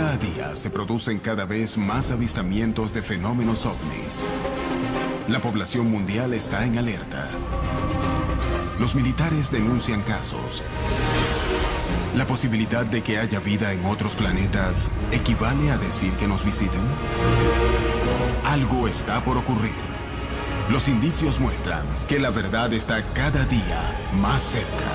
Día a día se producen cada vez más avistamientos de fenómenos ovnis. La población mundial está en alerta. Los militares denuncian casos. ¿La posibilidad de que haya vida en otros planetas equivale a decir que nos visiten? Algo está por ocurrir. Los indicios muestran que la verdad está cada día más cerca.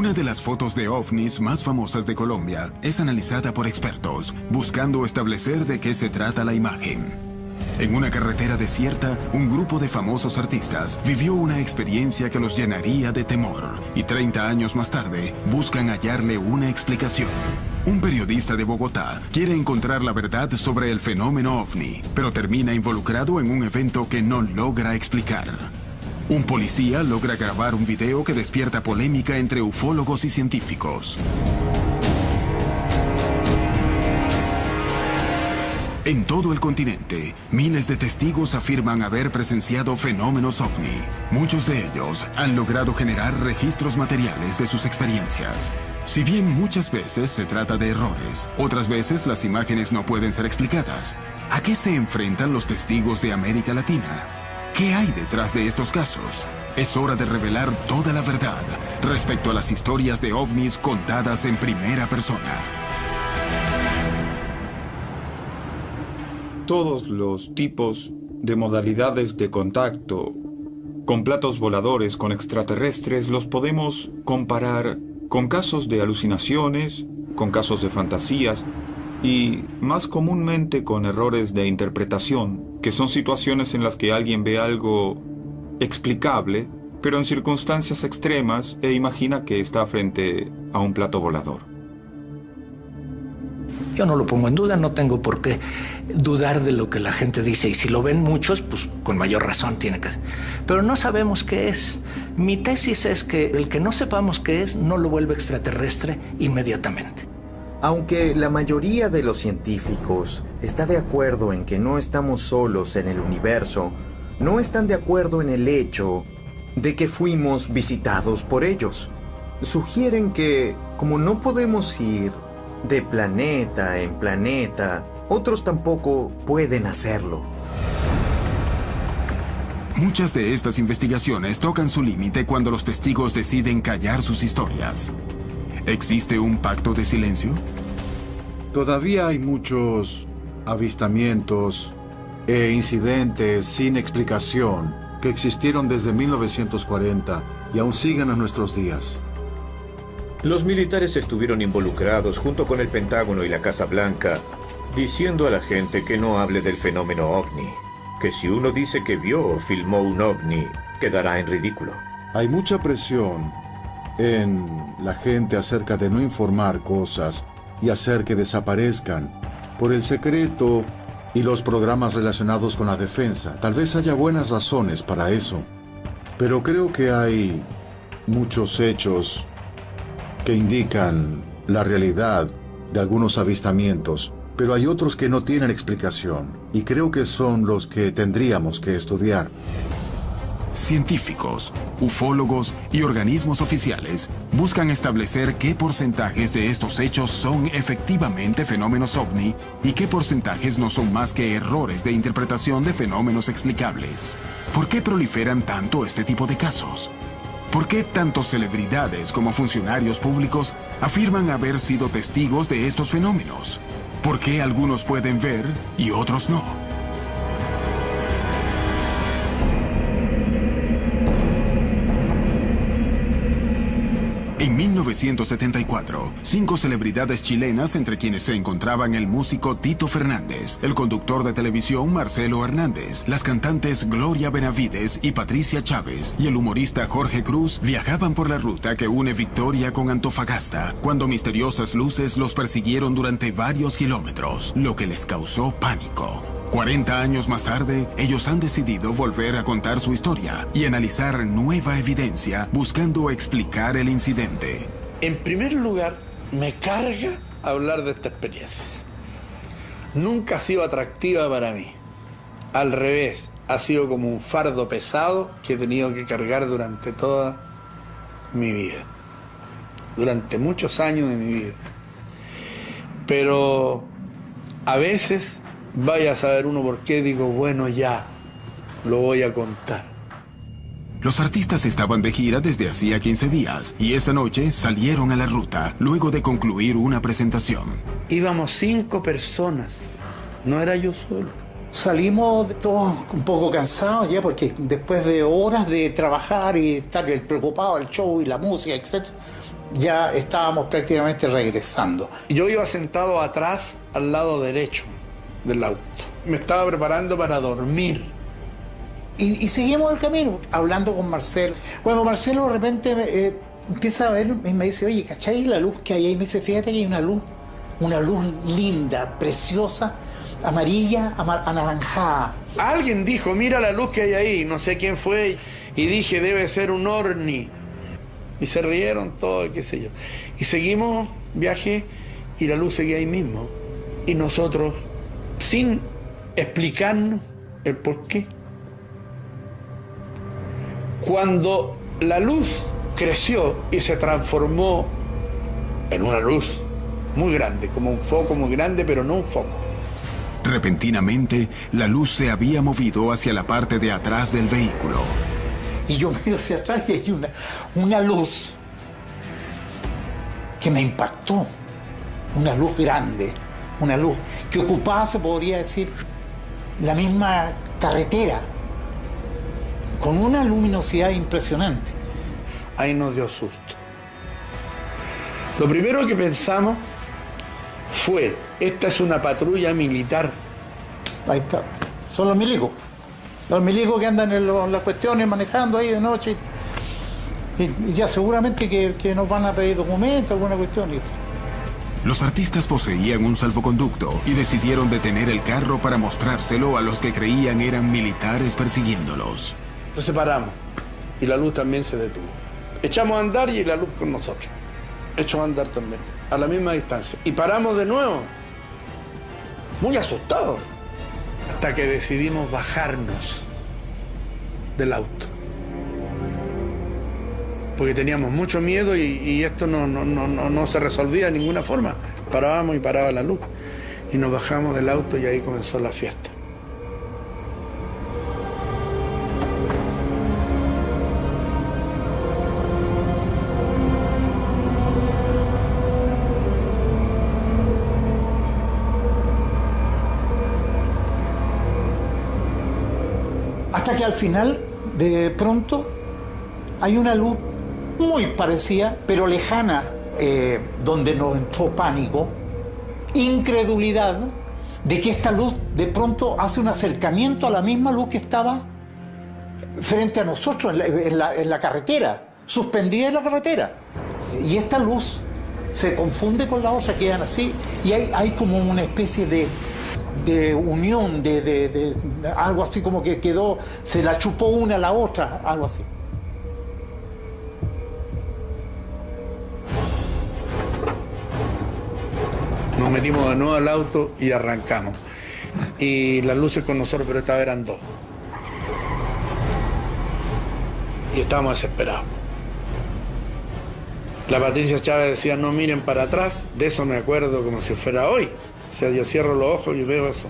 Una de las fotos de ovnis más famosas de Colombia es analizada por expertos, buscando establecer de qué se trata la imagen. En una carretera desierta, un grupo de famosos artistas vivió una experiencia que los llenaría de temor, y 30 años más tarde buscan hallarle una explicación. Un periodista de Bogotá quiere encontrar la verdad sobre el fenómeno ovni, pero termina involucrado en un evento que no logra explicar. Un policía logra grabar un video que despierta polémica entre ufólogos y científicos. En todo el continente, miles de testigos afirman haber presenciado fenómenos ovni. Muchos de ellos han logrado generar registros materiales de sus experiencias. Si bien muchas veces se trata de errores, otras veces las imágenes no pueden ser explicadas. ¿A qué se enfrentan los testigos de América Latina? ¿Qué hay detrás de estos casos? Es hora de revelar toda la verdad respecto a las historias de ovnis contadas en primera persona. Todos los tipos de modalidades de contacto con platos voladores, con extraterrestres, los podemos comparar con casos de alucinaciones, con casos de fantasías y más comúnmente con errores de interpretación, que son situaciones en las que alguien ve algo explicable, pero en circunstancias extremas e imagina que está frente a un plato volador. Yo no lo pongo en duda, no tengo por qué dudar de lo que la gente dice, y si lo ven muchos, pues con mayor razón tiene que ser. Pero no sabemos qué es. Mi tesis es que el que no sepamos qué es no lo vuelve extraterrestre inmediatamente. Aunque la mayoría de los científicos está de acuerdo en que no estamos solos en el universo, no están de acuerdo en el hecho de que fuimos visitados por ellos. Sugieren que, como no podemos ir de planeta en planeta, otros tampoco pueden hacerlo. Muchas de estas investigaciones tocan su límite cuando los testigos deciden callar sus historias. ¿Existe un pacto de silencio? Todavía hay muchos avistamientos e incidentes sin explicación que existieron desde 1940 y aún siguen a nuestros días. Los militares estuvieron involucrados junto con el Pentágono y la Casa Blanca, diciendo a la gente que no hable del fenómeno ovni, que si uno dice que vio o filmó un ovni, quedará en ridículo. Hay mucha presión en la gente acerca de no informar cosas y hacer que desaparezcan por el secreto y los programas relacionados con la defensa. Tal vez haya buenas razones para eso, pero creo que hay muchos hechos que indican la realidad de algunos avistamientos, pero hay otros que no tienen explicación, y creo que son los que tendríamos que estudiar. Científicos, ufólogos y organismos oficiales buscan establecer qué porcentajes de estos hechos son efectivamente fenómenos ovni y qué porcentajes no son más que errores de interpretación de fenómenos explicables. ¿Por qué proliferan tanto este tipo de casos? ¿Por qué tanto celebridades como funcionarios públicos afirman haber sido testigos de estos fenómenos? ¿Por qué algunos pueden ver y otros no? En 1974, 5 celebridades chilenas, entre quienes se encontraban el músico Tito Fernández, el conductor de televisión Marcelo Hernández, las cantantes Gloria Benavides y Patricia Chávez y el humorista Jorge Cruz, viajaban por la ruta que une Victoria con Antofagasta, cuando misteriosas luces los persiguieron durante varios kilómetros, lo que les causó pánico. 40 años más tarde, ellos han decidido volver a contar su historia y analizar nueva evidencia buscando explicar el incidente. En primer lugar, me carga hablar de esta experiencia. Nunca ha sido atractiva para mí. Al revés, ha sido como un fardo pesado que he tenido que cargar durante toda mi vida. Durante muchos años de mi vida. Pero a veces, vaya a saber uno por qué, digo, bueno, ya, lo voy a contar. Los artistas estaban de gira desde hacía 15 días y esa noche salieron a la ruta luego de concluir una presentación. Íbamos 5 personas, no era yo solo. Salimos todos un poco cansados ya, porque después de horas de trabajar y estar preocupados del show y la música, etc., ya estábamos prácticamente regresando. Yo iba sentado atrás, al lado derecho del auto. Me estaba preparando para dormir. Y seguimos el camino, hablando con Marcelo. Cuando Marcelo de repente empieza a ver y me dice, oye, ¿cachai la luz que hay ahí? Me dice, fíjate que hay una luz linda, preciosa, amarilla, anaranjada. Alguien dijo, mira la luz que hay ahí, no sé quién fue, y dije, debe ser un ovni. Y se rieron todos, qué sé yo. Y seguimos viaje y la luz seguía ahí mismo. Y nosotros, sin explicarnos el por qué. Cuando la luz creció y se transformó en una luz muy grande, como un foco muy grande, pero no un foco. Repentinamente, la luz se había movido hacia la parte de atrás del vehículo. Y yo miro hacia atrás y hay una luz que me impactó. Una luz grande, una luz que ocupaba, se podría decir, la misma carretera, con una luminosidad impresionante. Ahí nos dio susto. Lo primero que pensamos fue, esta es una patrulla militar. Ahí está, son los milicos. Los milicos que andan en las cuestiones manejando ahí de noche. Y ya seguramente que nos van a pedir documentos, alguna cuestión. Los artistas poseían un salvoconducto y decidieron detener el carro para mostrárselo a los que creían eran militares persiguiéndolos. Entonces paramos y la luz también se detuvo. Echamos a andar y la luz con nosotros. Echamos a andar también, a la misma distancia. Y paramos de nuevo, muy asustados, hasta que decidimos bajarnos del auto. Porque teníamos mucho miedo y esto no se resolvía de ninguna forma. Parábamos y paraba la luz. Y nos bajamos del auto y ahí comenzó la fiesta. Hasta que al final, de pronto, hay una luz muy parecida, pero lejana, donde nos entró pánico, incredulidad, de que esta luz de pronto hace un acercamiento a la misma luz que estaba frente a nosotros en la carretera, suspendida en la carretera. Y esta luz se confunde con la otra, quedan así, y hay como una especie de unión, de algo así como que quedó, se la chupó una a la otra, algo así. Nos metimos de nuevo al auto y arrancamos. Y las luces con nosotros, pero esta vez eran 2. Y estábamos desesperados. La Patricia Chávez decía, no miren para atrás. De eso me acuerdo como si fuera hoy. O sea, yo cierro los ojos y veo eso.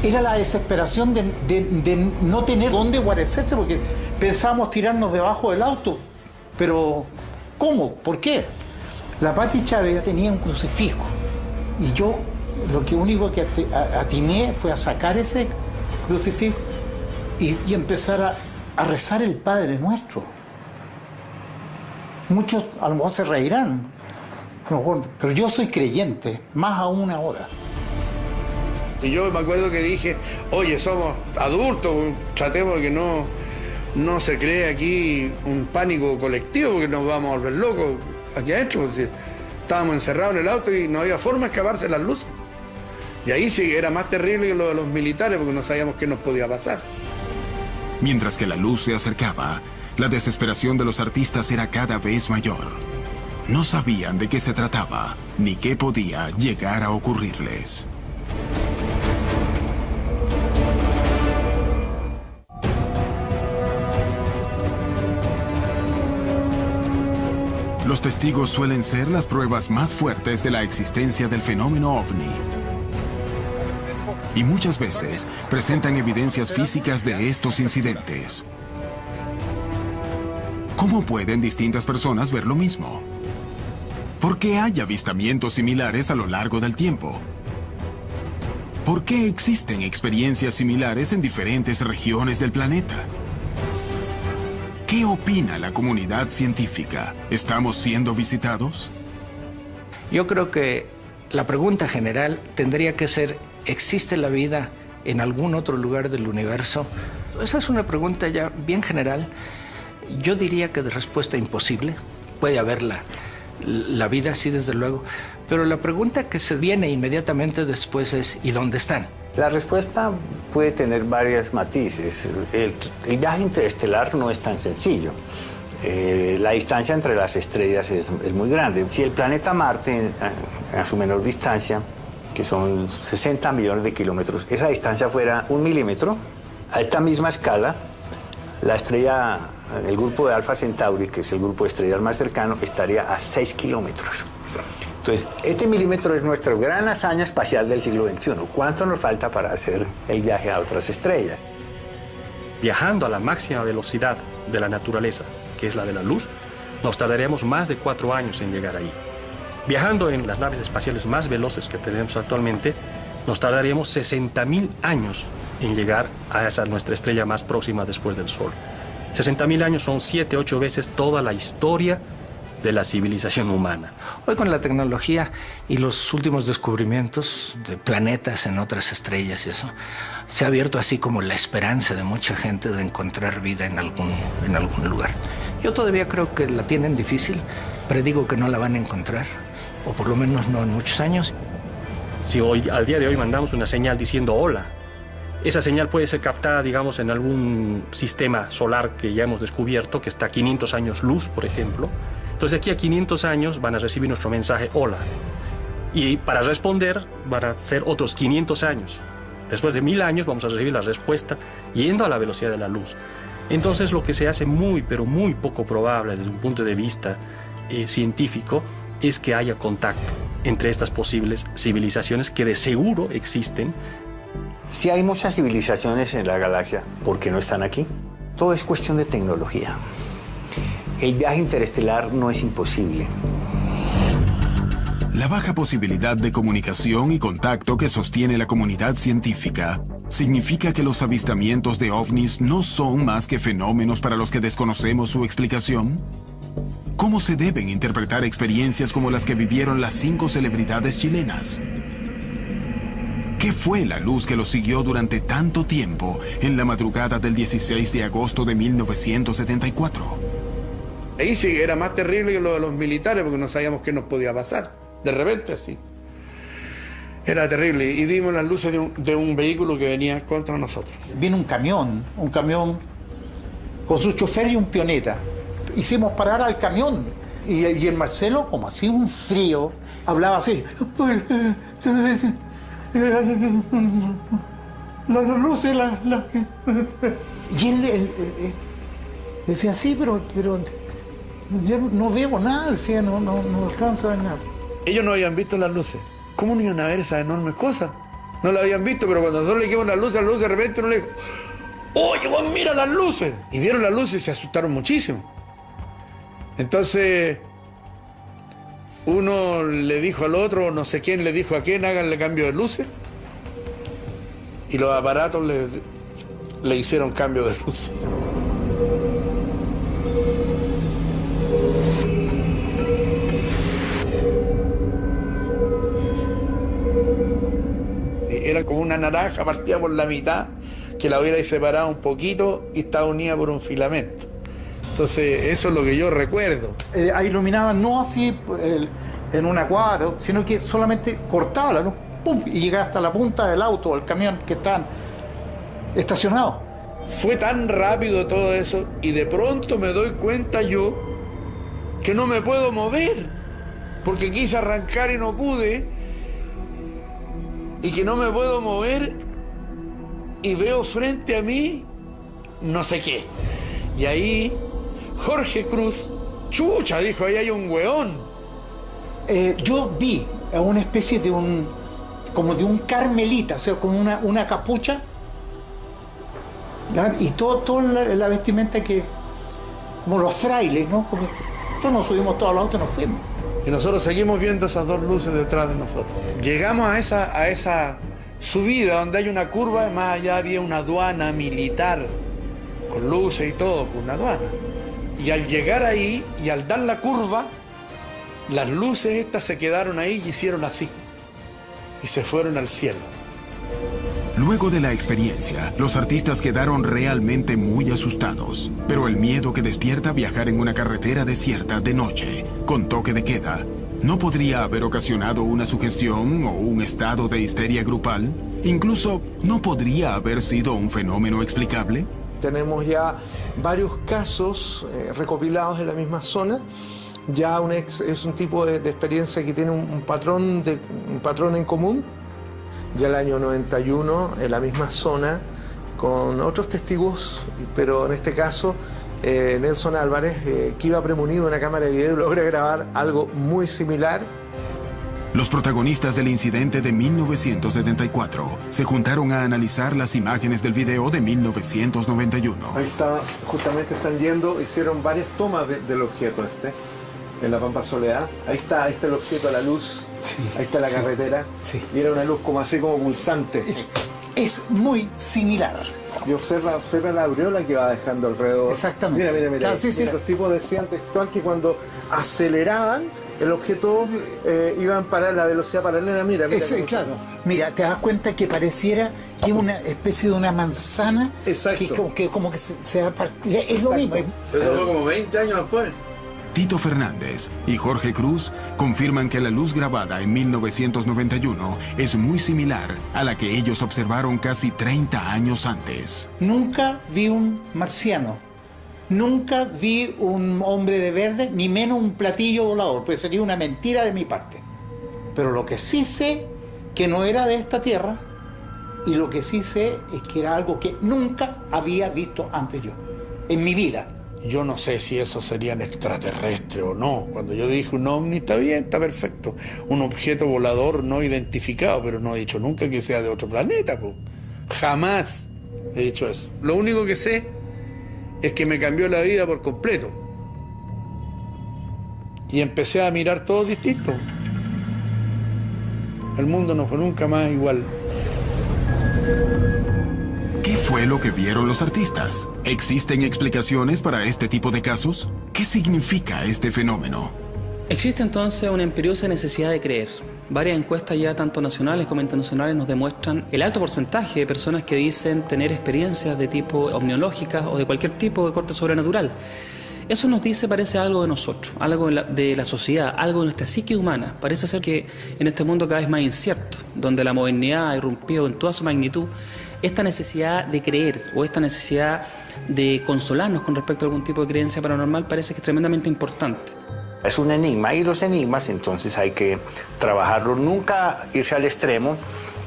Era la desesperación de no tener dónde guarecerse, porque pensábamos tirarnos debajo del auto. Pero, ¿cómo? ¿Por qué? La Pati Chávez tenía un crucifijo. Y yo lo único que atiné fue a sacar ese crucifijo y empezar a rezar el Padre Nuestro. Muchos a lo mejor se reirán, pero yo soy creyente, más aún ahora. Y yo me acuerdo que dije, oye, somos adultos, tratemos de que no se cree aquí un pánico colectivo, porque nos vamos a volver locos aquí adentro. Porque estábamos encerrados en el auto y no había forma de escaparse las luces. Y ahí sí era más terrible que lo de los militares, porque no sabíamos qué nos podía pasar. Mientras que la luz se acercaba, la desesperación de los artistas era cada vez mayor. No sabían de qué se trataba, ni qué podía llegar a ocurrirles. Los testigos suelen ser las pruebas más fuertes de la existencia del fenómeno ovni. Y muchas veces presentan evidencias físicas de estos incidentes. ¿Cómo pueden distintas personas ver lo mismo? ¿Por qué hay avistamientos similares a lo largo del tiempo? ¿Por qué existen experiencias similares en diferentes regiones del planeta? ¿Qué opina la comunidad científica? ¿Estamos siendo visitados? Yo creo que la pregunta general tendría que ser, ¿existe la vida en algún otro lugar del universo? Esa es una pregunta ya bien general. Yo diría que de respuesta imposible. Puede haber la vida, sí, desde luego. Pero la pregunta que se viene inmediatamente después es, ¿y dónde están? La respuesta puede tener varios matices. El viaje interestelar no es tan sencillo. La distancia entre las estrellas es muy grande. Si el planeta Marte, a su menor distancia, que son 60 millones de kilómetros, esa distancia fuera 1 milímetro, a esta misma escala, la estrella, el grupo de Alfa Centauri, que es el grupo de estrellas más cercano, estaría a 6 kilómetros. Entonces, este milímetro es nuestra gran hazaña espacial del siglo XXI. ¿Cuánto nos falta para hacer el viaje a otras estrellas? Viajando a la máxima velocidad de la naturaleza, que es la de la luz, nos tardaríamos más de 4 años en llegar ahí. Viajando en las naves espaciales más veloces que tenemos actualmente, nos tardaríamos 60.000 años en llegar a nuestra estrella más próxima después del Sol. 60.000 años son 7, 8 veces toda la historia de la civilización humana. Hoy con la tecnología y los últimos descubrimientos de planetas en otras estrellas y eso, se ha abierto así como la esperanza de mucha gente de encontrar vida en algún lugar. Yo todavía creo que la tienen difícil, predigo que no la van a encontrar, o por lo menos no en muchos años. Si hoy, al día de hoy, mandamos una señal diciendo hola, esa señal puede ser captada, digamos, en algún sistema solar que ya hemos descubierto, que está a 500 años luz, por ejemplo. Entonces, de aquí a 500 años van a recibir nuestro mensaje hola. Y para responder van a ser otros 500 años. Después de 1000 años vamos a recibir la respuesta yendo a la velocidad de la luz. Entonces, lo que se hace muy, pero muy poco probable desde un punto de vista científico es que haya contacto entre estas posibles civilizaciones que de seguro existen. Si hay muchas civilizaciones en la galaxia, ¿por qué no están aquí? Todo es cuestión de tecnología. El viaje interestelar no es imposible. La baja posibilidad de comunicación y contacto que sostiene la comunidad científica significa que los avistamientos de ovnis no son más que fenómenos para los que desconocemos su explicación. ¿Cómo se deben interpretar experiencias como las que vivieron las 5 celebridades chilenas? ¿Qué fue la luz que los siguió durante tanto tiempo en la madrugada del 16 de agosto de 1974? Ahí sí era más terrible que lo de los militares porque no sabíamos qué nos podía pasar. De repente así. Era terrible. Y vimos las luces de un vehículo que venía contra nosotros. Vino un camión con su chofer y un pioneta. Hicimos parar al camión. Y el Marcelo, como hacía un frío, hablaba así. Las luces, Y él decía, sí, pero yo no veo nada, decía, no alcanzo a ver nada. Ellos no habían visto las luces. ¿Cómo no iban a ver esas enormes cosas? No las habían visto, pero cuando nosotros le dijimos las luces de repente uno le dijo, oye, Juan, mira las luces. Y vieron las luces y se asustaron muchísimo. Entonces, uno le dijo al otro, no sé quién le dijo a quién, háganle cambio de luces. Y los aparatos le hicieron cambio de luces. Era como una naranja partida por la mitad, que la hubiera separado un poquito y estaba unida por un filamento. Entonces, eso es lo que yo recuerdo. Iluminaban no así en una cuadra, sino que solamente cortaba la luz, ¡pum! Y llegaba hasta la punta del auto o el camión que estaban estacionados. Fue tan rápido todo eso y de pronto me doy cuenta yo que no me puedo mover, porque quise arrancar y no pude. Y que no me puedo mover y veo frente a mí no sé qué. Y ahí Jorge Cruz Chucha, dijo, ahí hay un weón. Yo vi a una especie de como de un carmelita, o sea, como una capucha, y toda la vestimenta que, como los frailes, ¿no? Entonces nos subimos todos los autos y nos fuimos. Y nosotros seguimos viendo esas dos luces detrás de nosotros. Llegamos a esa subida donde hay una curva, más allá había una aduana militar, con luces y todo, con una aduana. Y al llegar ahí y al dar la curva, las luces estas se quedaron ahí y hicieron así. Y se fueron al cielo. Luego de la experiencia, los artistas quedaron realmente muy asustados. Pero el miedo que despierta viajar en una carretera desierta de noche, con toque de queda, ¿no podría haber ocasionado una sugestión o un estado de histeria grupal? Incluso, ¿no podría haber sido un fenómeno explicable? Tenemos ya varios casos recopilados en la misma zona. Ya es un tipo de experiencia que tiene un patrón en común. Ya el año 91, en la misma zona, con otros testigos, pero en este caso Nelson Álvarez, que iba premonido de una cámara de video, logra grabar algo muy similar. Los protagonistas del incidente de 1974 se juntaron a analizar las imágenes del video de 1991. Ahí está, justamente están yendo, hicieron varias tomas del objeto en la Pampa Soledad. Ahí está el objeto, la luz, sí, ahí está la carretera, sí. Y era una luz como así como pulsante. Es muy similar. Y observa la aureola que va dejando alrededor. Exactamente. Mira. Claro, sí. Los tipos decían textual que cuando aceleraban, el objeto iba a parar la velocidad paralela. Mira. Claro. Mira, te das cuenta que pareciera que es una especie de una manzana. Exacto. Que como que se va a partir. Es exacto. Lo mismo. Pero eso fue como 20 años después. Tito Fernández y Jorge Cruz confirman que la luz grabada en 1991 es muy similar a la que ellos observaron casi 30 años antes. Nunca vi un marciano, nunca vi un hombre de verde, ni menos un platillo volador, pues sería una mentira de mi parte. Pero lo que sí sé que no era de esta tierra, y lo que sí sé es que era algo que nunca había visto antes yo, en mi vida. Yo no sé si eso serían extraterrestres o no. Cuando yo dije un ovni, está bien, está perfecto. Un objeto volador no identificado, pero no he dicho nunca que sea de otro planeta, po. Jamás he dicho eso. Lo único que sé es que me cambió la vida por completo. Y empecé a mirar todo distinto. El mundo no fue nunca más igual. ¿Qué fue lo que vieron los artistas? ¿Existen explicaciones para este tipo de casos? ¿Qué significa este fenómeno? Existe entonces una imperiosa necesidad de creer. Varias encuestas ya tanto nacionales como internacionales nos demuestran el alto porcentaje de personas que dicen tener experiencias de tipo omniológicas o de cualquier tipo de corte sobrenatural. Eso nos dice, parece, algo de nosotros, algo de la sociedad, algo de nuestra psique humana. Parece ser que en este mundo cada vez más incierto, donde la modernidad ha irrumpido en toda su magnitud, esta necesidad de creer o esta necesidad de consolarnos con respecto a algún tipo de creencia paranormal parece que es tremendamente importante. Es un enigma, y los enigmas entonces hay que trabajarlos, nunca irse al extremo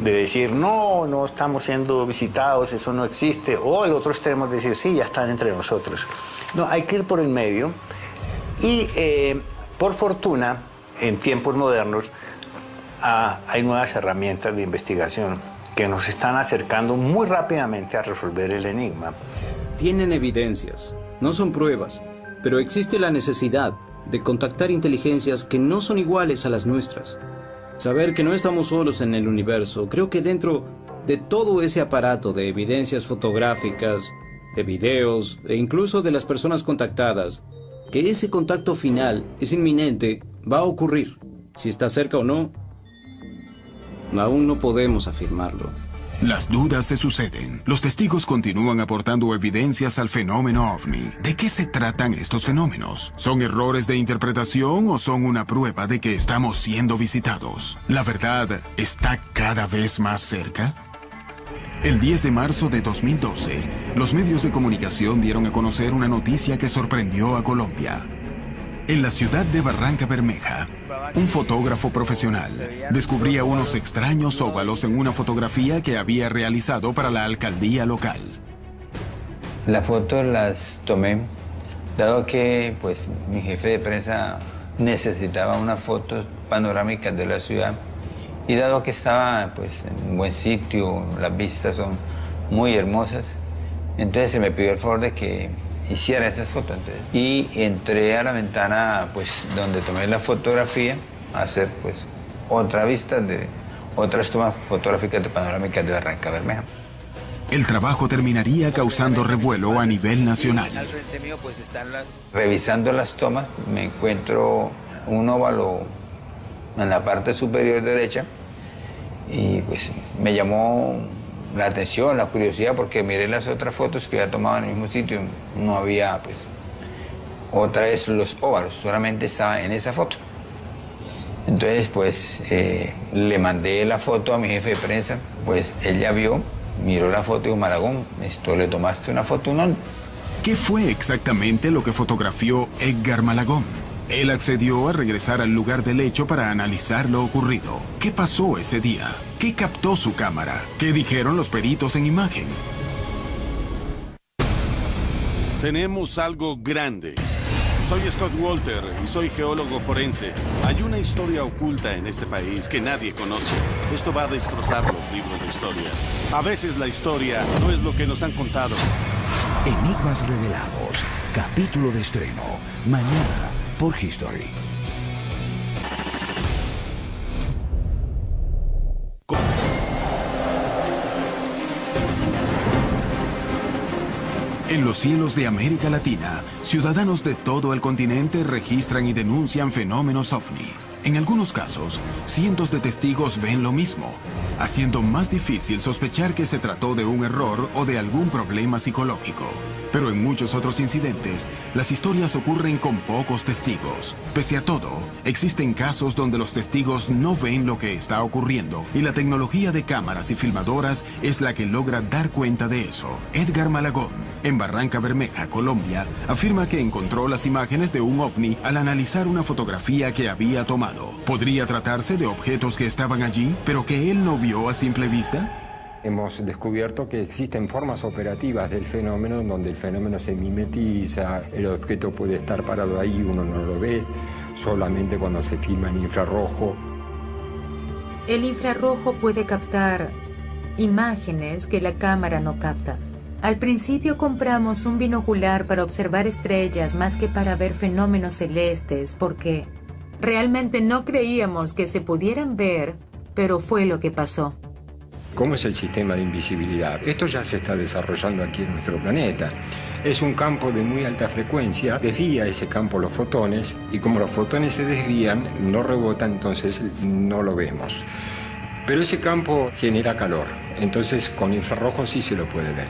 de decir no estamos siendo visitados, eso no existe, o el otro extremo es decir sí, ya están entre nosotros. No, hay que ir por el medio y por fortuna en tiempos modernos hay nuevas herramientas de investigación que nos están acercando muy rápidamente a resolver el enigma. Tienen evidencias, no son pruebas, pero existe la necesidad de contactar inteligencias que no son iguales a las nuestras. Saber que no estamos solos en el universo, creo que dentro de todo ese aparato de evidencias fotográficas, de videos e incluso de las personas contactadas, que ese contacto final es inminente, va a ocurrir. Si está cerca o no, aún no podemos afirmarlo. Las dudas se suceden. Los testigos continúan aportando evidencias al fenómeno ovni. ¿De qué se tratan estos fenómenos? ¿Son errores de interpretación o son una prueba de que estamos siendo visitados? ¿La verdad está cada vez más cerca? El 10 de marzo de 2012, los medios de comunicación dieron a conocer una noticia que sorprendió a Colombia. En la ciudad de Barranca Bermeja, un fotógrafo profesional descubría unos extraños óvalos en una fotografía que había realizado para la alcaldía local. Las fotos las tomé dado que pues mi jefe de prensa necesitaba unas fotos panorámicas de la ciudad y dado que estaba pues en un buen sitio, las vistas son muy hermosas, entonces se me pidió el favor de que hiciera esas fotos. Y entré a la ventana pues donde tomé la fotografía a hacer pues otra vista de otras tomas fotográficas de panorámicas de Barranca Bermeja. El trabajo terminaría causando revuelo a nivel nacional. Revisando las tomas, me encuentro un óvalo en la parte superior derecha y pues me llamó la atención, la curiosidad, porque miré las otras fotos que había tomado en el mismo sitio, no había pues otra vez los óvalos, solamente estaba en esa foto. Entonces pues le mandé la foto a mi jefe de prensa, pues ella vio, miró la foto y dijo: Malagón, ¿esto le tomaste una foto? No. ¿Qué fue exactamente lo que fotografió Edgar Malagón? Él accedió a regresar al lugar del hecho para analizar lo ocurrido. ¿Qué pasó ese día? ¿Qué captó su cámara? ¿Qué dijeron los peritos en imagen? Tenemos algo grande. Soy Scott Walter y soy geólogo forense. Hay una historia oculta en este país que nadie conoce. Esto va a destrozar los libros de historia. A veces la historia no es lo que nos han contado. Enigmas revelados. Capítulo de estreno. Mañana por History. En los cielos de América Latina, ciudadanos de todo el continente registran y denuncian fenómenos ovni. En algunos casos, cientos de testigos ven lo mismo, haciendo más difícil sospechar que se trató de un error o de algún problema psicológico. Pero en muchos otros incidentes, las historias ocurren con pocos testigos. Pese a todo, existen casos donde los testigos no ven lo que está ocurriendo y la tecnología de cámaras y filmadoras es la que logra dar cuenta de eso. Edgar Malagón, en Barranca Bermeja, Colombia, afirma que encontró las imágenes de un ovni al analizar una fotografía que había tomado. ¿Podría tratarse de objetos que estaban allí, pero que él no vio a simple vista? Hemos descubierto que existen formas operativas del fenómeno en donde el fenómeno se mimetiza, el objeto puede estar parado ahí, uno no lo ve, solamente cuando se filma en infrarrojo. El infrarrojo puede captar imágenes que la cámara no capta. Al principio compramos un binocular para observar estrellas más que para ver fenómenos celestes, porque realmente no creíamos que se pudieran ver, pero fue lo que pasó. ¿Cómo es el sistema de invisibilidad? Esto ya se está desarrollando aquí en nuestro planeta. Es un campo de muy alta frecuencia, desvía ese campo los fotones, y como los fotones se desvían, no rebotan, entonces no lo vemos. Pero ese campo genera calor, entonces con infrarrojo sí se lo puede ver.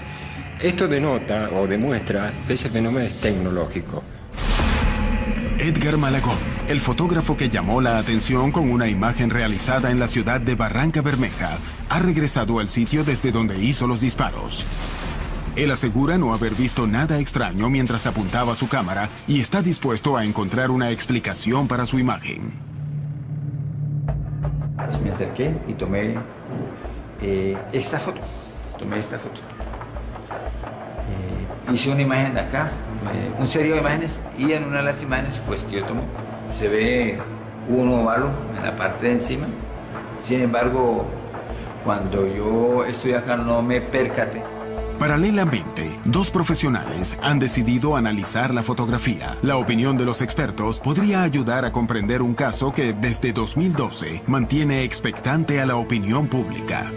Esto denota o demuestra que ese fenómeno es tecnológico. Edgar Malagón, el fotógrafo que llamó la atención con una imagen realizada en la ciudad de Barranca Bermeja, ha regresado al sitio desde donde hizo los disparos. Él asegura no haber visto nada extraño mientras apuntaba su cámara y está dispuesto a encontrar una explicación para su imagen. Pues me acerqué y tomé esta foto. Hice una imagen de acá, un serie de imágenes, y en una de las imágenes pues, que yo tomo se ve un óvalo en la parte de encima. Sin embargo, cuando yo estoy acá no me percaté. Paralelamente, dos profesionales han decidido analizar la fotografía. La opinión de los expertos podría ayudar a comprender un caso que desde 2012 mantiene expectante a la opinión pública.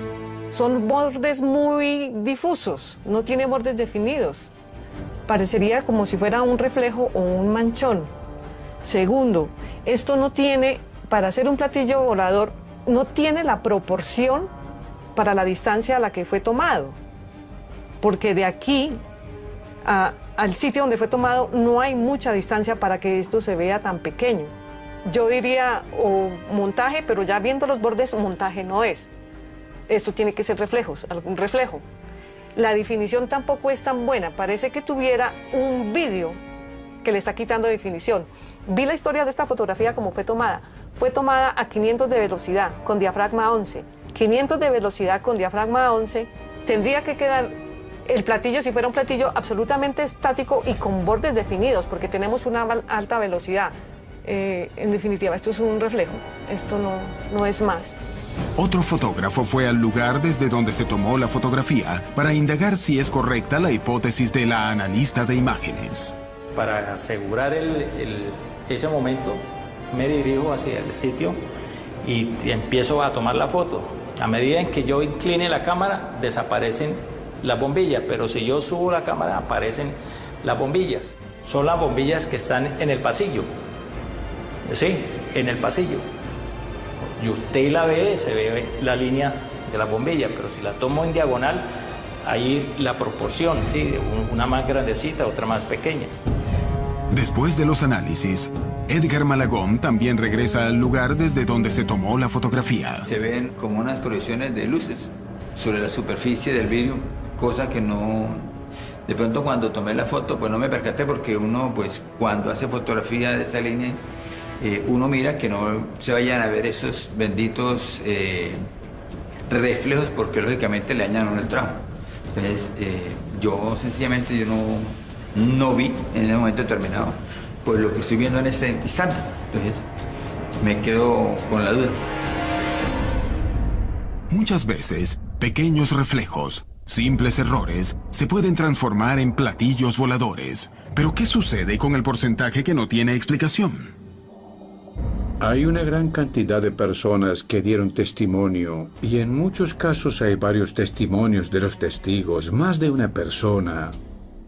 Son bordes muy difusos, no tiene bordes definidos. Parecería como si fuera un reflejo o un manchón. Segundo, esto no tiene, para hacer un platillo volador, no tiene la proporción para la distancia a la que fue tomado. Porque de aquí al sitio donde fue tomado no hay mucha distancia para que esto se vea tan pequeño. Yo diría o montaje, pero ya viendo los bordes, montaje no es. Esto tiene que ser reflejos, algún reflejo. La definición tampoco es tan buena, parece que tuviera un vídeo que le está quitando definición. Vi la historia de esta fotografía como fue tomada. Fue tomada a 500 de velocidad con diafragma 11. 500 de velocidad con diafragma 11 tendría que quedar el platillo, si fuera un platillo absolutamente estático y con bordes definidos, porque tenemos una alta velocidad. En definitiva, esto es un reflejo, esto no es más. Otro fotógrafo fue al lugar desde donde se tomó la fotografía para indagar si es correcta la hipótesis de la analista de imágenes. Para asegurar ese momento, me dirijo hacia el sitio y empiezo a tomar la foto. A medida en que yo incline la cámara, desaparecen las bombillas, pero si yo subo la cámara, aparecen las bombillas. Son las bombillas que están en el pasillo. Sí, en el pasillo. Y usted la ve, se ve la línea de la bombilla, pero si la tomo en diagonal, ahí la proporción, ¿sí? Una más grandecita, otra más pequeña. Después de los análisis, Edgar Malagón también regresa al lugar desde donde se tomó la fotografía. Se ven como unas proyecciones de luces sobre la superficie del vidrio, cosa que no... De pronto cuando tomé la foto, pues no me percaté porque uno, pues cuando hace fotografía de esa línea, uno mira que no se vayan a ver esos benditos reflejos porque lógicamente le dañan a uno el trabajo. Entonces yo sencillamente no vi en el momento determinado pues lo que estoy viendo en ese instante. Entonces me quedo con la duda. Muchas veces, pequeños reflejos, simples errores, se pueden transformar en platillos voladores. Pero ¿qué sucede con el porcentaje que no tiene explicación? Hay una gran cantidad de personas que dieron testimonio y en muchos casos hay varios testimonios de los testigos. Más de una persona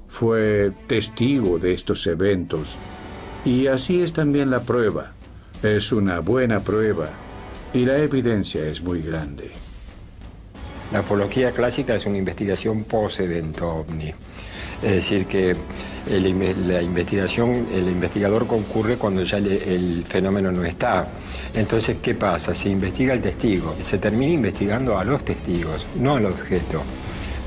fue testigo de estos eventos y así es también la prueba. Es una buena prueba y la evidencia es muy grande. La ufología clásica es una investigación post-evento ovni. Es decir, que la investigación, el investigador concurre cuando ya el fenómeno no está. Entonces, ¿qué pasa? Se investiga el testigo, se termina investigando a los testigos, no al objeto.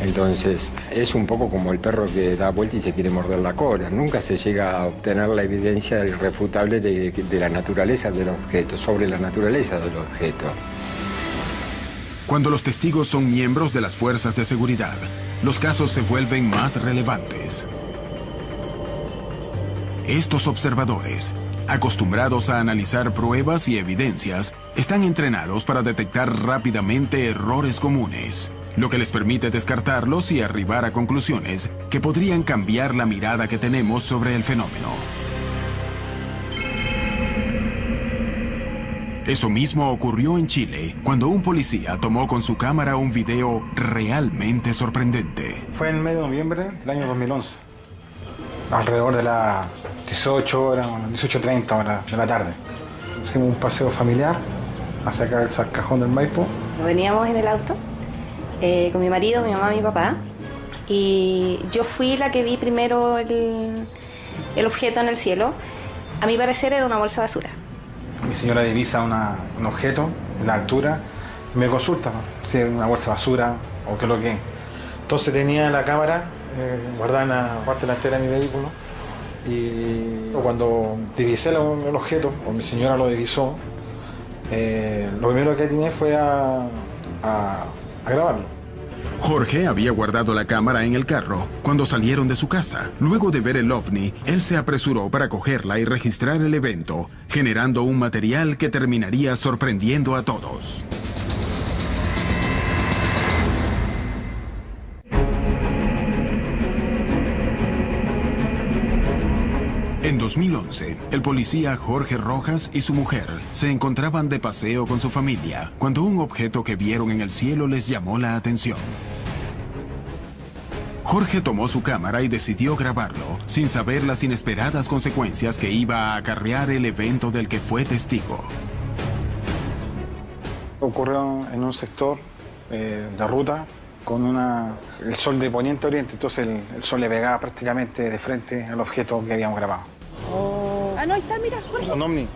Entonces, es un poco como el perro que da vuelta y se quiere morder la cola. Nunca se llega a obtener la evidencia irrefutable de la naturaleza del objeto, sobre la naturaleza del objeto. Cuando los testigos son miembros de las fuerzas de seguridad, los casos se vuelven más relevantes. Estos observadores, acostumbrados a analizar pruebas y evidencias, están entrenados para detectar rápidamente errores comunes, lo que les permite descartarlos y arribar a conclusiones que podrían cambiar la mirada que tenemos sobre el fenómeno. Eso mismo ocurrió en Chile, cuando un policía tomó con su cámara un video realmente sorprendente. Fue en el mes de noviembre del año 2011, alrededor de las 18 horas, 18:30 horas de la tarde. Hicimos un paseo familiar hacia acá, el Cajón del Maipo. Veníamos en el auto con mi marido, mi mamá y mi papá, y yo fui la que vi primero el objeto en el cielo. A mi parecer era una bolsa de basura. Mi señora divisa un objeto en la altura y me consulta si es una bolsa de basura o qué es lo que es. Entonces tenía la cámara guardada en la parte delantera de mi vehículo y cuando divisé el objeto, o mi señora lo divisó, lo primero que atiné fue a grabarlo. Jorge había guardado la cámara en el carro cuando salieron de su casa. Luego de ver el ovni, él se apresuró para cogerla y registrar el evento, generando un material que terminaría sorprendiendo a todos. En 2011, el policía Jorge Rojas y su mujer se encontraban de paseo con su familia cuando un objeto que vieron en el cielo les llamó la atención. Jorge tomó su cámara y decidió grabarlo, sin saber las inesperadas consecuencias que iba a acarrear el evento del que fue testigo. Ocurrió en un sector de ruta con el sol de poniente a oriente, entonces el sol le pegaba prácticamente de frente al objeto que habíamos grabado. Oh. Ah, no, ahí está, mira, Jorge. Son ovni,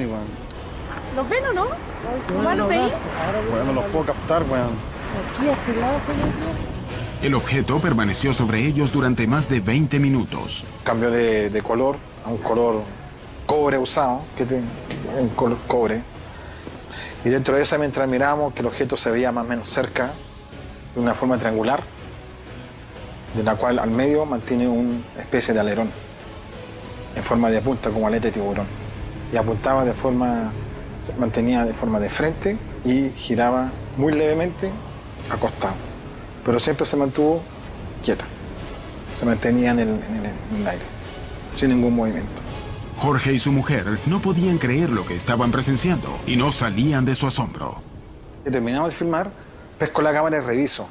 weón. ¿Los ven o no? ¿No los veis? Bueno, no los puedo captar, weón. Aquí, a este lado, El objeto permaneció sobre ellos durante más de 20 minutos. Cambió de color a un color cobre usado, un color cobre. Y dentro de esa, mientras mirábamos que el objeto se veía más o menos cerca, de una forma triangular, de la cual al medio mantiene una especie de alerón en forma de punta, como aleta de tiburón. Y apuntaba de forma, se mantenía de forma de frente y giraba muy levemente acostado. Pero siempre se mantuvo quieta. Se mantenía en el aire, sin ningún movimiento. Jorge y su mujer no podían creer lo que estaban presenciando y no salían de su asombro. Terminamos de filmar, pesco la cámara y reviso.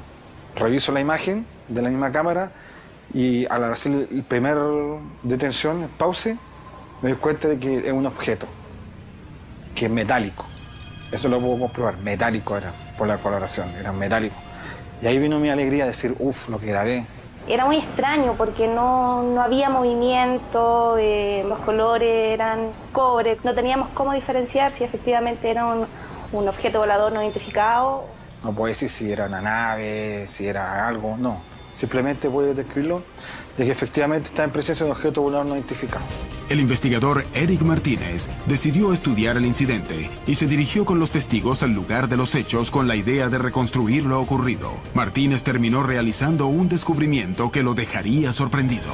Reviso la imagen de la misma cámara y al hacer el primer detención, pause, me doy cuenta de que es un objeto, que es metálico. Eso lo puedo comprobar, metálico era, por la coloración, era metálico. Y ahí vino mi alegría de decir, uff, lo que grabé. Era muy extraño porque no había movimiento, los colores eran cobre, no teníamos cómo diferenciar si efectivamente era un objeto volador no identificado. No puedo decir si era una nave, si era algo, no. Simplemente puedo describirlo de que efectivamente está en presencia de un objeto volador no identificado. El investigador Eric Martínez decidió estudiar el incidente y se dirigió con los testigos al lugar de los hechos con la idea de reconstruir lo ocurrido. Martínez terminó realizando un descubrimiento que lo dejaría sorprendido.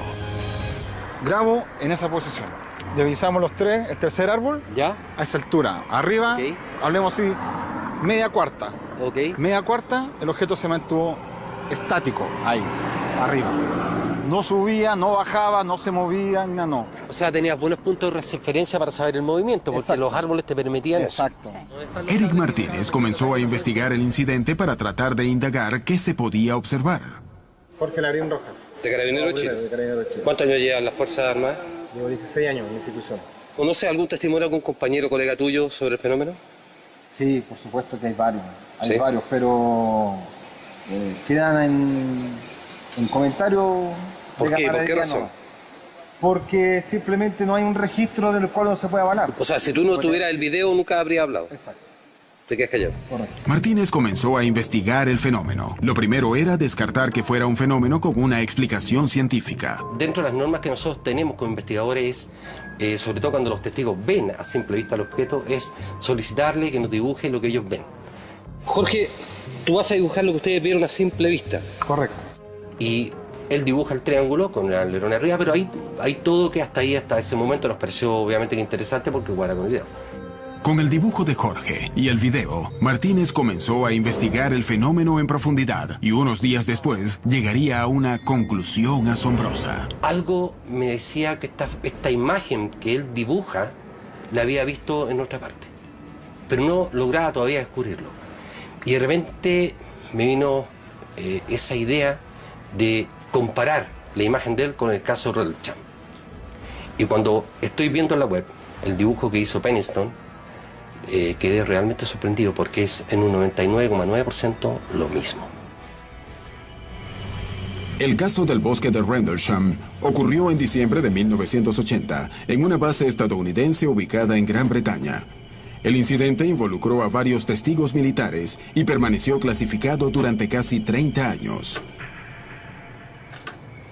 Grabo en esa posición. Divisamos los tres, el tercer árbol, ¿ya? A esa altura. Arriba, okay. Hablemos así, media cuarta. Okay. Media cuarta, el objeto se mantuvo estático, ahí, arriba. No subía, no bajaba, no se movía, ni nada, no. O sea, tenías buenos puntos de referencia para saber el movimiento, porque los árboles te permitían eso. Exacto. Eric Martínez comenzó a investigar el incidente para tratar de indagar qué se podía observar. Jorge Larín Rojas. ¿De Carabineros Chile? De Carabineros Chile. ¿Cuántos años llevan las Fuerzas Armadas? Llevo 16 años en la institución. ¿Conoce algún testimonio de algún compañero, colega tuyo sobre el fenómeno? Sí, por supuesto que hay varios. Hay ¿Sí? varios, pero quedan en comentarios. ¿Por qué? ¿Por qué razón? No. Porque simplemente no hay un registro del cual no se puede avalar. O sea, si tú no tuvieras el video, nunca habría hablado. Exacto. ¿Te quedas callado? Correcto. Martínez comenzó a investigar el fenómeno. Lo primero era descartar que fuera un fenómeno con una explicación científica. Dentro de las normas que nosotros tenemos como investigadores, sobre todo cuando los testigos ven a simple vista el objeto, es solicitarle que nos dibuje lo que ellos ven. Jorge, tú vas a dibujar lo que ustedes vieron a simple vista. Correcto. Y él dibuja el triángulo con el alerón arriba, pero hay todo que hasta ese momento nos pareció obviamente interesante porque guarda con el video. Con el dibujo de Jorge y el video, Martínez comenzó a investigar el fenómeno en profundidad y unos días después llegaría a una conclusión asombrosa. Algo me decía que esta imagen que él dibuja la había visto en otra parte, pero no lograba todavía descubrirlo. Y de repente me vino esa idea de comparar la imagen de él con el caso Rendlesham. Y cuando estoy viendo en la web el dibujo que hizo Penniston, quedé realmente sorprendido porque es en un 99,9% lo mismo. El caso del bosque de Rendlesham ocurrió en diciembre de 1980 en una base estadounidense ubicada en Gran Bretaña. El incidente involucró a varios testigos militares y permaneció clasificado durante casi 30 años.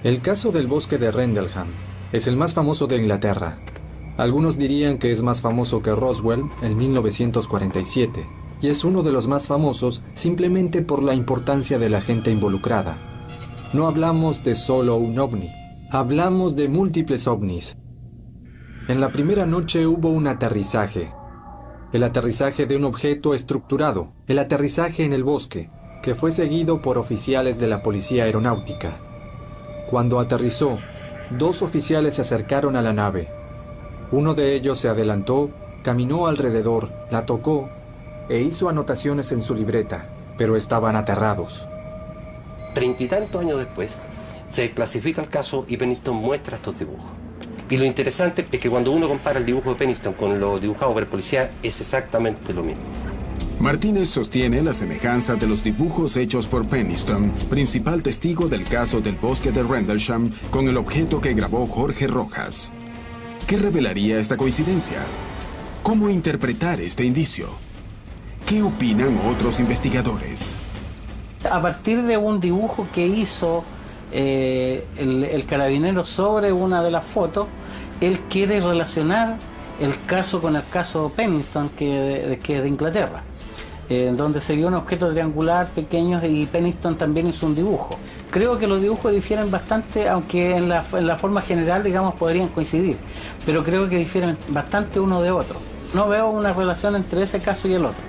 El caso del bosque de Rendlesham es el más famoso de Inglaterra. Algunos dirían que es más famoso que Roswell en 1947, y es uno de los más famosos simplemente por la importancia de la gente involucrada. No hablamos de solo un ovni, hablamos de múltiples ovnis. En la primera noche hubo un aterrizaje. El aterrizaje de un objeto estructurado, el aterrizaje en el bosque, que fue seguido por oficiales de la Policía Aeronáutica. Cuando aterrizó, 2 oficiales se acercaron a la nave. Uno de ellos se adelantó, caminó alrededor, la tocó e hizo anotaciones en su libreta, pero estaban aterrados. 30 y tantos años después, se desclasifica el caso y Penniston muestra estos dibujos. Y lo interesante es que cuando uno compara el dibujo de Penniston con lo dibujado por el policía, es exactamente lo mismo. Martínez sostiene la semejanza de los dibujos hechos por Penniston, principal testigo del caso del bosque de Rendlesham, con el objeto que grabó Jorge Rojas. ¿Qué revelaría esta coincidencia? ¿Cómo interpretar este indicio? ¿Qué opinan otros investigadores? A partir de un dibujo que hizo el carabinero sobre una de las fotos, él quiere relacionar el caso con el caso Penniston, que es de Inglaterra, donde se vio un objeto triangular pequeño y Penniston también hizo un dibujo. creo que los dibujos difieren bastante, aunque en la forma general, digamos, podrían coincidir, pero creo que difieren bastante uno de otro. No veo una relación entre ese caso y el otro.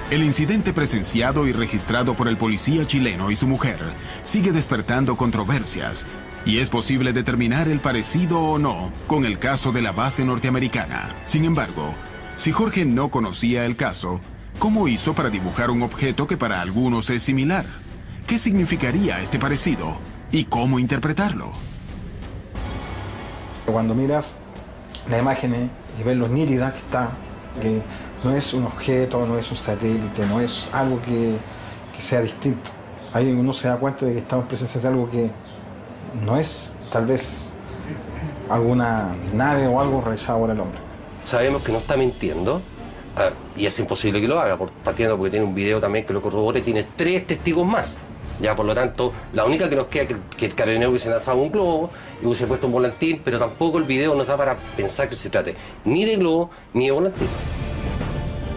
El incidente presenciado y registrado por el policía chileno y su mujer sigue despertando controversias, y es posible determinar el parecido o no con el caso de la base norteamericana. Sin embargo, si Jorge no conocía el caso, ¿cómo hizo para dibujar un objeto que para algunos es similar? ¿Qué significaría este parecido? ¿Y cómo interpretarlo? Cuando miras la imagen y ves lo nítida que está, que no es un objeto, no es un satélite, no es algo que sea distinto. Ahí uno se da cuenta de que estamos en presencia de algo que no es tal vez alguna nave o algo realizado por el hombre. Sabemos que no está mintiendo, y es imposible que lo haga, partiendo porque tiene un video también que lo corrobora y tiene 3 testigos más. Ya, por lo tanto, la única que nos queda es que el carabinero hubiese lanzado un globo y hubiese puesto un volantín, pero tampoco el video nos da para pensar que se trate ni de globo ni de volantín.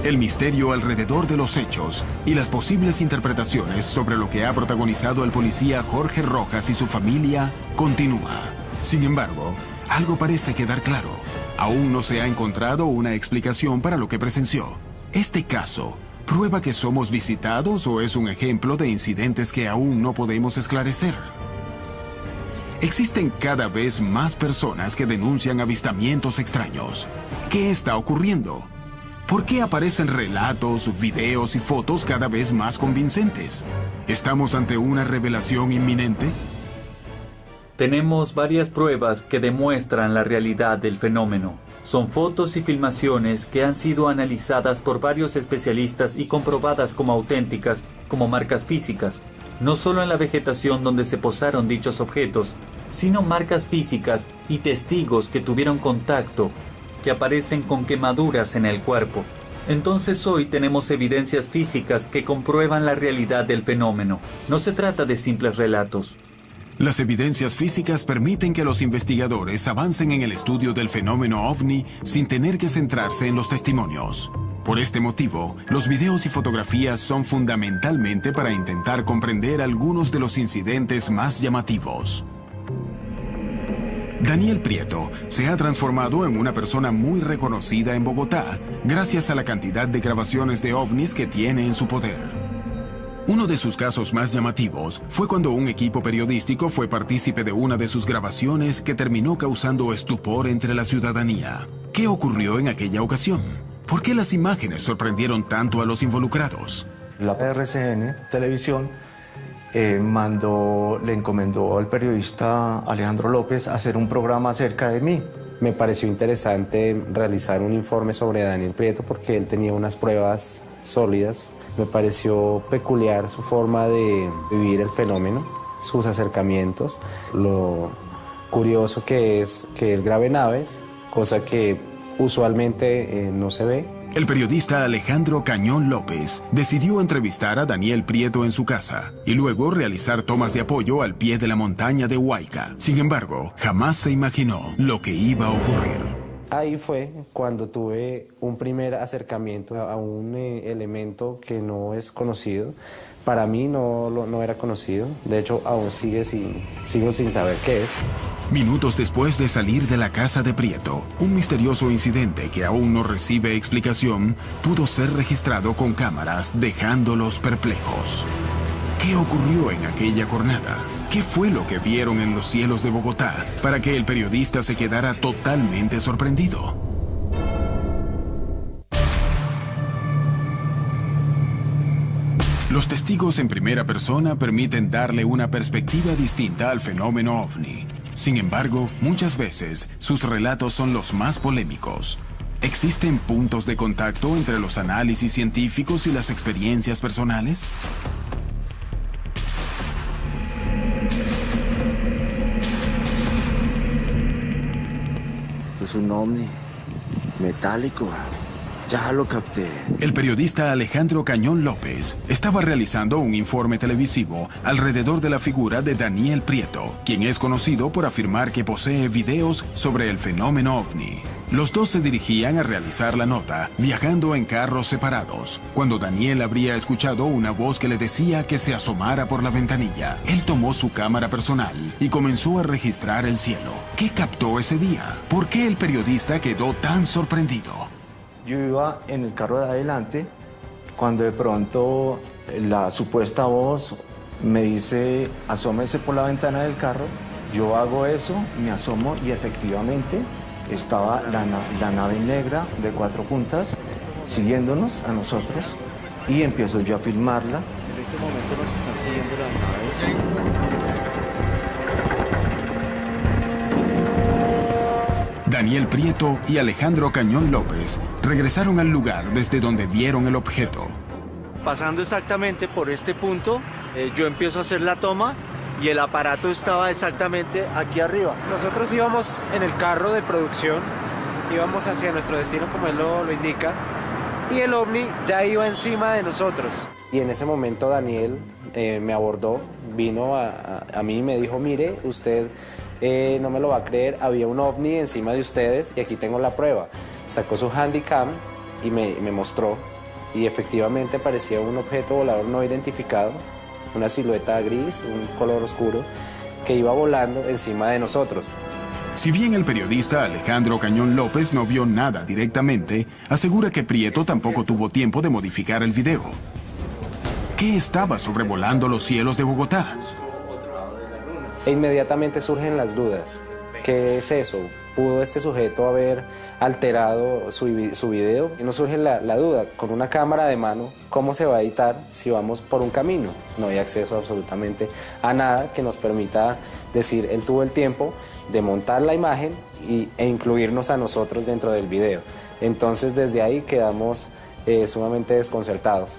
El misterio alrededor de los hechos y las posibles interpretaciones sobre lo que ha protagonizado el policía Jorge Rojas y su familia continúa. Sin embargo, algo parece quedar claro. Aún no se ha encontrado una explicación para lo que presenció. ¿Este caso prueba que somos visitados o es un ejemplo de incidentes que aún no podemos esclarecer? Existen cada vez más personas que denuncian avistamientos extraños. ¿Qué está ocurriendo? ¿Por qué aparecen relatos, videos y fotos cada vez más convincentes? ¿Estamos ante una revelación inminente? Tenemos varias pruebas que demuestran la realidad del fenómeno. Son fotos y filmaciones que han sido analizadas por varios especialistas y comprobadas como auténticas, como marcas físicas, no solo en la vegetación donde se posaron dichos objetos, sino marcas físicas y testigos que tuvieron contacto, que aparecen con quemaduras en el cuerpo. Entonces hoy tenemos evidencias físicas que comprueban la realidad del fenómeno. No se trata de simples relatos. Las evidencias físicas permiten que los investigadores avancen en el estudio del fenómeno ovni sin tener que centrarse en los testimonios. Por este motivo, los videos y fotografías son fundamentalmente para intentar comprender algunos de los incidentes más llamativos. Daniel Prieto se ha transformado en una persona muy reconocida en Bogotá, gracias a la cantidad de grabaciones de ovnis que tiene en su poder. Uno de sus casos más llamativos fue cuando un equipo periodístico fue partícipe de una de sus grabaciones que terminó causando estupor entre la ciudadanía. ¿Qué ocurrió en aquella ocasión? ¿Por qué las imágenes sorprendieron tanto a los involucrados? La RCN Televisión le encomendó al periodista Alejandro López hacer un programa acerca de mí. Me pareció interesante realizar un informe sobre Daniel Prieto porque él tenía unas pruebas sólidas. Me pareció peculiar su forma de vivir el fenómeno, sus acercamientos. Lo curioso que es que él grabe naves, cosa que usualmente no se ve. El periodista Alejandro Cañón López decidió entrevistar a Daniel Prieto en su casa y luego realizar tomas de apoyo al pie de la montaña de Huayca. Sin embargo, jamás se imaginó lo que iba a ocurrir. Ahí fue cuando tuve un primer acercamiento a un elemento que no es conocido. Para mí no era conocido. De hecho, aún sigo sin saber qué es. Minutos después de salir de la casa de Prieto, un misterioso incidente que aún no recibe explicación pudo ser registrado con cámaras, dejándolos perplejos. ¿Qué ocurrió en aquella jornada? ¿Qué fue lo que vieron en los cielos de Bogotá para que el periodista se quedara totalmente sorprendido? Los testigos en primera persona permiten darle una perspectiva distinta al fenómeno ovni. Sin embargo, muchas veces sus relatos son los más polémicos. ¿Existen puntos de contacto entre los análisis científicos y las experiencias personales? Es un ovni metálico. Ya lo capté. El periodista Alejandro Cañón López estaba realizando un informe televisivo alrededor de la figura de Daniel Prieto, quien es conocido por afirmar que posee videos sobre el fenómeno ovni. Los dos se dirigían a realizar la nota, viajando en carros separados, cuando Daniel habría escuchado una voz que le decía que se asomara por la ventanilla. Él tomó su cámara personal y comenzó a registrar el cielo. ¿Qué captó ese día? ¿Por qué el periodista quedó tan sorprendido? Yo iba en el carro de adelante cuando de pronto la supuesta voz me dice, asómese por la ventana del carro. Yo hago eso, me asomo y efectivamente estaba la nave negra de 4 puntas siguiéndonos a nosotros y empiezo yo a filmarla. En este momento nos están siguiendo las naves. Daniel Prieto y Alejandro Cañón López regresaron al lugar desde donde vieron el objeto. Pasando exactamente por este punto, yo empiezo a hacer la toma y el aparato estaba exactamente aquí arriba. Nosotros íbamos en el carro de producción, íbamos hacia nuestro destino como él lo indica, y el ovni ya iba encima de nosotros. Y en ese momento Daniel me abordó, vino a mí y me dijo, mire, usted no me lo va a creer, había un ovni encima de ustedes y aquí tengo la prueba. Sacó su handycam y me mostró, y efectivamente parecía un objeto volador no identificado, una silueta gris, un color oscuro, que iba volando encima de nosotros. Si bien el periodista Alejandro Cañón López no vio nada directamente, asegura que Prieto tampoco tuvo tiempo de modificar el video. ¿Qué estaba sobrevolando los cielos de Bogotá? E inmediatamente surgen las dudas. ¿Qué es eso? ¿Pudo este sujeto haber alterado su video? Y nos surge la duda, con una cámara de mano, ¿cómo se va a editar si vamos por un camino? No hay acceso absolutamente a nada que nos permita decir, él tuvo el tiempo de montar la imagen e incluirnos a nosotros dentro del video. Entonces desde ahí quedamos sumamente desconcertados.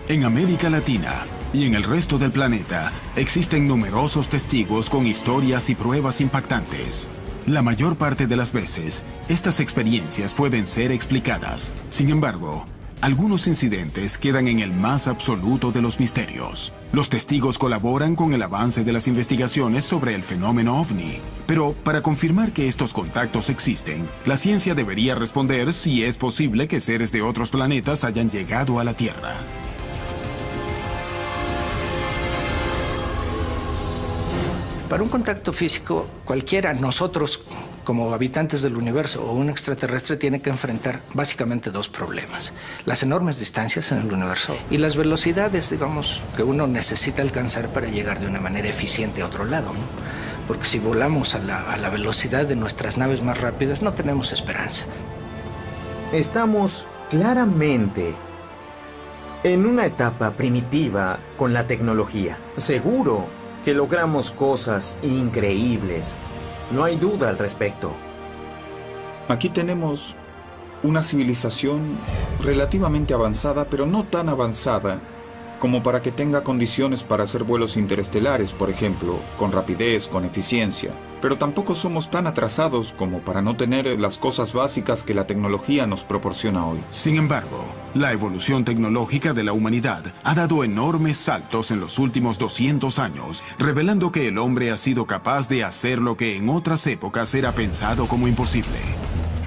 En América Latina y en el resto del planeta existen numerosos testigos con historias y pruebas impactantes. La mayor parte de las veces, estas experiencias pueden ser explicadas. Sin embargo, algunos incidentes quedan en el más absoluto de los misterios. Los testigos colaboran con el avance de las investigaciones sobre el fenómeno ovni. Pero para confirmar que estos contactos existen, la ciencia debería responder si es posible que seres de otros planetas hayan llegado a la Tierra. Para un contacto físico, cualquiera, nosotros como habitantes del universo o un extraterrestre, tiene que enfrentar básicamente 2 problemas. Las enormes distancias en el universo y las velocidades, digamos, que uno necesita alcanzar para llegar de una manera eficiente a otro lado, ¿no? Porque si volamos a la velocidad de nuestras naves más rápidas, no tenemos esperanza. Estamos claramente en una etapa primitiva con la tecnología. Seguro que logramos cosas increíbles. No hay duda al respecto. Aquí tenemos una civilización relativamente avanzada, pero no tan avanzada como para que tenga condiciones para hacer vuelos interestelares, por ejemplo, con rapidez, con eficiencia. Pero tampoco somos tan atrasados como para no tener las cosas básicas que la tecnología nos proporciona hoy. Sin embargo, la evolución tecnológica de la humanidad ha dado enormes saltos en los últimos 200 años, revelando que el hombre ha sido capaz de hacer lo que en otras épocas era pensado como imposible.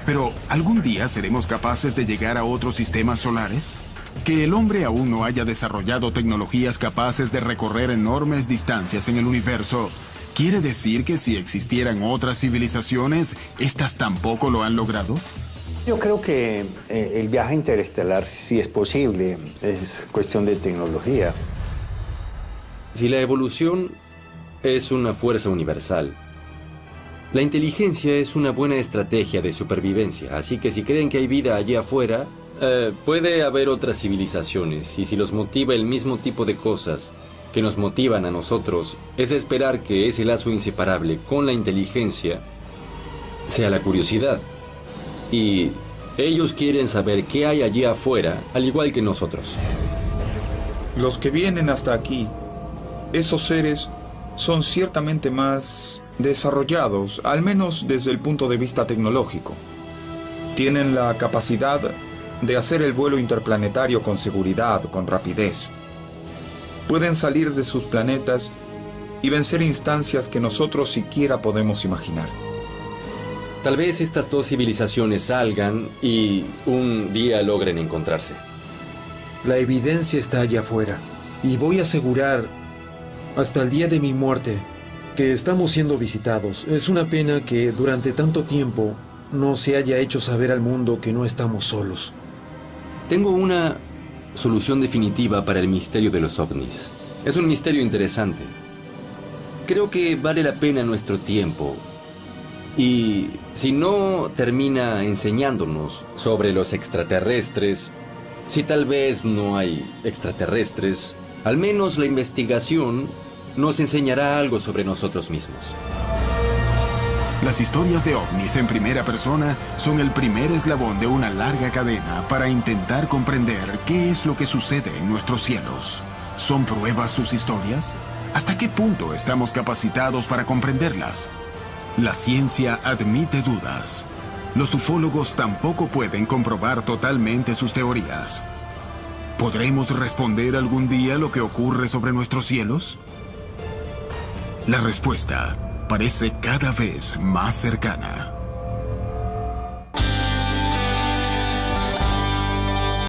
Pero, ¿algún día seremos capaces de llegar a otros sistemas solares? Que el hombre aún no haya desarrollado tecnologías capaces de recorrer enormes distancias en el universo, ¿quiere decir que si existieran otras civilizaciones, estas tampoco lo han logrado? Yo creo que el viaje interestelar sí es posible, es cuestión de tecnología. Si la evolución es una fuerza universal, la inteligencia es una buena estrategia de supervivencia, así que si creen que hay vida allí afuera, puede haber otras civilizaciones, y si los motiva el mismo tipo de cosas que nos motivan a nosotros, es de esperar que ese lazo inseparable con la inteligencia sea la curiosidad. Y ellos quieren saber qué hay allí afuera, al igual que nosotros. Los que vienen hasta aquí, esos seres son ciertamente más desarrollados, al menos desde el punto de vista tecnológico. Tienen la capacidad de hacer el vuelo interplanetario con seguridad, con rapidez. Pueden salir de sus planetas y vencer instancias que nosotros siquiera podemos imaginar. Tal vez estas dos civilizaciones salgan y un día logren encontrarse. La evidencia está allá afuera y voy a asegurar hasta el día de mi muerte que estamos siendo visitados. Es una pena que durante tanto tiempo no se haya hecho saber al mundo que no estamos solos. Tengo una solución definitiva para el misterio de los ovnis. Es un misterio interesante. Creo que vale la pena nuestro tiempo. Y si no termina enseñándonos sobre los extraterrestres, si tal vez no hay extraterrestres, al menos la investigación nos enseñará algo sobre nosotros mismos. Las historias de ovnis en primera persona son el primer eslabón de una larga cadena para intentar comprender qué es lo que sucede en nuestros cielos. ¿Son pruebas sus historias? ¿Hasta qué punto estamos capacitados para comprenderlas? La ciencia admite dudas. Los ufólogos tampoco pueden comprobar totalmente sus teorías. ¿Podremos responder algún día lo que ocurre sobre nuestros cielos? La respuesta parece cada vez más cercana.